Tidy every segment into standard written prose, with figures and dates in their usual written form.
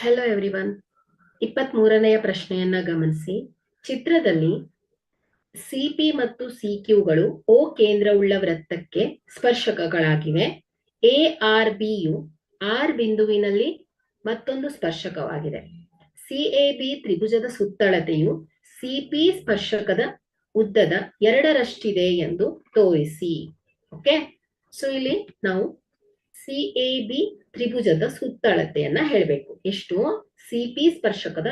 Hello everyone. 23ನೆಯ ಪ್ರಶ್ನೆಯನ್ನ ಗಮನಿಸಿ. ಚಿತ್ರದಲ್ಲಿ ಸಿಪಿ ಮತ್ತು ಸಿಕ್ಯೂಗಳು ಓ ಕೇಂದ್ರವುಳ್ಳ ವೃತ್ತಕ್ಕೆ ಸ್ಪರ್ಶಕಗಳಾಗಿವೆ. ಎ ಆರ್ ಬಿಯು ಆರ್ ಬಿಂದುವಿನಲ್ಲಿ ಮತ್ತೊಂದು ಸ್ಪರ್ಶಕವಾಗಿದೆ. ಸಿಎಬಿ ತ್ರಿಭುಜದ ಸುತ್ತಳತೆಯು ಸಿಪಿ ಸ್ಪರ್ಶಕದ ಉದ್ದದ 2ರಷ್ಟಿದೆ ಎಂದು ತೋರಿಸಿ. ಓಕೆ, ಸೊ ಇಲ್ಲಿ ನಾವು ಸಿಎಬಿ ತ್ರಿಭುಜದ ಸುತ್ತಳತೆಯನ್ನ ಹೇಳ್ಬೇಕು. ಎಷ್ಟು? ಸಿಪಿ ಸ್ಪರ್ಶಕದ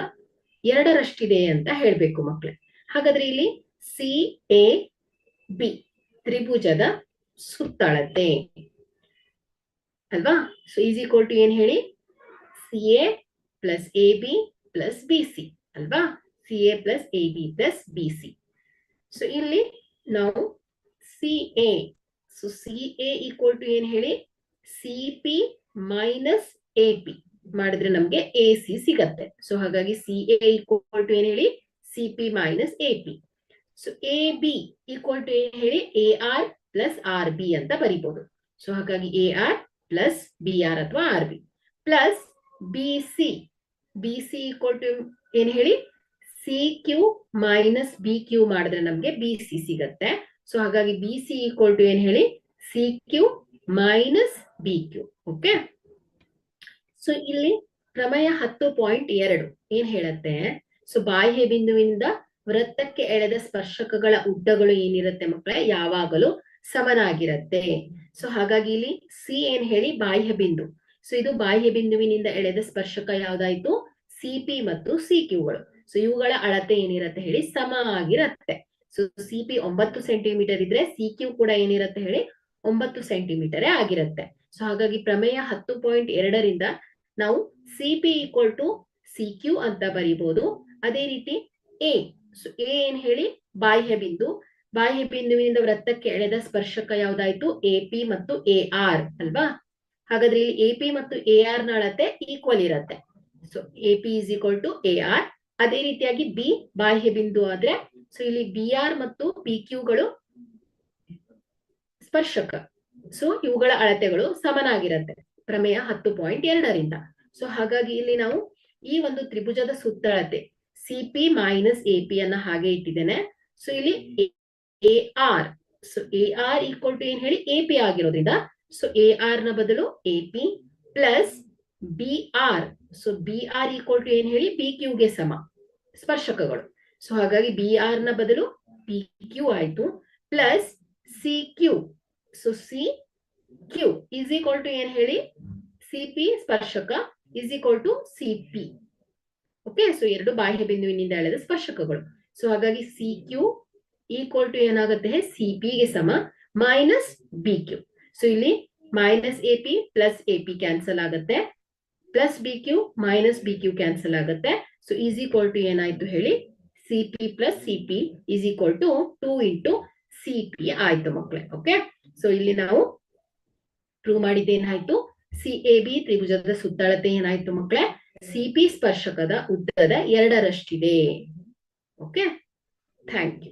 2ರಷ್ಟಿದೆ ಅಂತ ಹೇಳ್ಬೇಕು ಮಕ್ಕಳೇ. ಹಾಗಾದ್ರೆ ಇಲ್ಲಿ ಸಿಎಬಿ ತ್ರಿಭುಜದ ಸುತ್ತಳತೆ ಅಲ್ವಾ? ಸೊ ಈಸ್ ಈಕ್ವಲ್ ಟು ಏನ್ ಹೇಳಿ? CA plus A B plus B C ಅಲ್ವಾ? CA plus A B plus B C. So ಇಲ್ಲಿ ನಾವು CA, so CA equal to ಏನ್ ಹೇಳಿ? ಸಿಪಿ ಮೈನಸ್ ಎಪಿ ಮಾಡಿದ್ರೆ ನಮ್ಗೆ ಎ ಸಿ ಸಿಗತ್ತೆ. ಸೊ ಹಾಗಾಗಿ ಸಿಎ ಈಕ್ವಲ್ ಟು ಏನ್ ಹೇಳಿ? CP minus AP. So A B equal to ಏನ್ ಹೇಳಿ? A R plus R B ಅಂತ ಬರಿಬಹುದು. ಸೊ ಹಾಗಾಗಿ A R plus B R ಅಥವಾ R B plus B C. B C equal to ಏನ್ ಹೇಳಿ? C Q minus B Q ಮಾಡಿದ್ರೆ ನಮ್ಗೆ ಬಿ ಸಿ ಸಿಗತ್ತೆ. ಸೊ ಹಾಗಾಗಿ ಬಿ ಸಿ ಈಕ್ವಲ್ ಟು ಏನ್ ಹೇಳಿ? C Q minus B Q. Okay, so ಇಲ್ಲಿ ಪ್ರಮೇಯ 10.2 ಏನ್ ಹೇಳತ್ತೆ? ಸೊ ಬಾಹ್ಯ ಬಿಂದುವಿನಿಂದ ವೃತ್ತಕ್ಕೆ ಎಳೆದ ಸ್ಪರ್ಶಕಗಳ ಉದ್ದಗಳು ಏನಿರುತ್ತೆ ಮಕ್ಕಳೇ? ಯಾವಾಗಲೂ ಸಮನಾಗಿರತ್ತೆ. ಸೊ ಹಾಗಾಗಿ ಇಲ್ಲಿ ಸಿ ಏನ್ ಹೇಳಿ? ಬಾಹ್ಯ ಬಿಂದು. ಸೊ ಇದು ಬಾಹ್ಯ ಬಿಂದುವಿನಿಂದ ಎಳೆದ ಸ್ಪರ್ಶಕ ಯಾವ್ದಾಯ್ತು? ಸಿಪಿ ಮತ್ತು ಸಿಕ್ಯೂಗಳು. ಸೊ ಇವುಗಳ ಅಳತೆ ಏನಿರತ್ತೆ ಹೇಳಿ? ಸಮ ಆಗಿರತ್ತೆ. ಸೊ ಸಿಪಿ 9 ಸೆಂಟಿಮೀಟರ್ ಇದ್ರೆ ಸಿಕ್ಯೂ ಕೂಡ ಏನಿರತ್ತೆ ಹೇಳಿ? 9 ಸೆಂಟಿಮೀಟರ್ ಆಗಿರತ್ತೆ. ಸೊ ಹಾಗಾಗಿ ಪ್ರಮೇಯ 10.2ರಿಂದ ನಾವು ಸಿಪಿ ಈಕ್ವಲ್ ಟು ಸಿಕ್ಯೂ ಅಂತ ಬರೀಬಹುದು. ಅದೇ ರೀತಿ ಎ, ಸೊ ಎ ಏನ್ ಹೇಳಿ? ಬಾಹ್ಯ ಬಿಂದು. ಬಾಹ್ಯ ಬಿಂದುವಿನಿಂದ ವೃತ್ತಕ್ಕೆ ಎಳೆದ ಸ್ಪರ್ಶಕ ಯಾವ್ದಾಯ್ತು? ಎಪಿ ಮತ್ತು ಎ ಆರ್ ಅಲ್ವಾ? ಹಾಗಾದ್ರೆ ಇಲ್ಲಿ ಎಪಿ ಮತ್ತು ಎ ಆರ್ ನ ಅಳತೆ ಈಕ್ವಲ್ ಇರತ್ತೆ. So AP is equal to A R. ಅದೇ ರೀತಿಯಾಗಿ ಬಿ ಬಾಹ್ಯ ಬಿಂದು ಆದ್ರೆ ಸೊ ಇಲ್ಲಿ ಬಿ ಆರ್ ಮತ್ತು ಪಿ ಕ್ಯೂಗಳು ಸ್ಪರ್ಶಕ. ಸೊ ಇವುಗಳ ಅಳತೆಗಳು ಸಮನಾಗಿರತ್ತೆ ಪ್ರಮೇಯ 10.2ರಿಂದ. ಸೊ ಹಾಗಾಗಿ ಇಲ್ಲಿ ನಾವು ಈ ಒಂದು ತ್ರಿಭುಜದ ಸುತ್ತಳತೆ ಸಿಪಿ ಮೈನಸ್ ಎಪಿ ಅನ್ನ ಹಾಗೆ ಇಟ್ಟಿದ್ದೇನೆ. ಸೊ ಇಲ್ಲಿ A R, so A R equal to ಏನ್ ಹೇಳಿ? ಎಪಿ ಆಗಿರೋದ್ರಿಂದ ಸೊ ಎ ಆರ್ ನ ಬದಲು AP plus B R. So B R equal to ಏನ್ ಹೇಳಿ? ಬಿ ಕ್ಯೂಗೆ ಸಮ ಸ್ಪರ್ಶಕಗಳು. ಸೊ ಹಾಗಾಗಿ ಬಿ ಆರ್ ನ ಬದಲು ಪಿ ಕ್ಯೂ ಆಯ್ತು plus C Q. So C Q is equal to ಏನ್ ಹೇಳಿ? ಸಿಪಿ ಸ್ಪರ್ಶಕ is equal to CP. Okay, so ಎರಡು ಬಾಹ್ಯ ಬಿಂದುವಿನಿಂದ ಎಳೆದ ಸ್ಪರ್ಶಕಗಳು. ಸೊ ಹಾಗಾಗಿ ಸಿ ಕ್ಯೂ ಈಕ್ವಲ್ ಟು ಏನಾಗುತ್ತೆ? ಸಿಪಿ ಗೆ ಸಮ ಮೈನಸ್ ಬಿ ಕ್ಯೂ. ಸೊ ಇಲ್ಲಿ minus AP plus AP cancel ಆಗುತ್ತೆ, plus B Q minus B Q cancel ಆಗುತ್ತೆ. ಸೊ ಈಸ್ ಈಕ್ವಲ್ ಟು ಏನಾಯ್ತು ಹೇಳಿ? CP plus CP is equal to 2 into CP ಆಯ್ತು ಮಕ್ಕಳೇ. ಓಕೆ, ಸೊ ಇಲ್ಲಿ ನಾವು ಪ್ರೂವ್ ಮಾಡಿದ್ದೇನಾಯ್ತು? ಸಿಎಬಿ ತ್ರಿಭುಜದ ಸುತ್ತಳತೆ ಏನಾಯ್ತು ಮಕ್ಕಳೇ? ಸಿಪಿ ಸ್ಪರ್ಶಕದ ಉದ್ದದ 2ರಷ್ಟಿದೆ. Okay, thank you.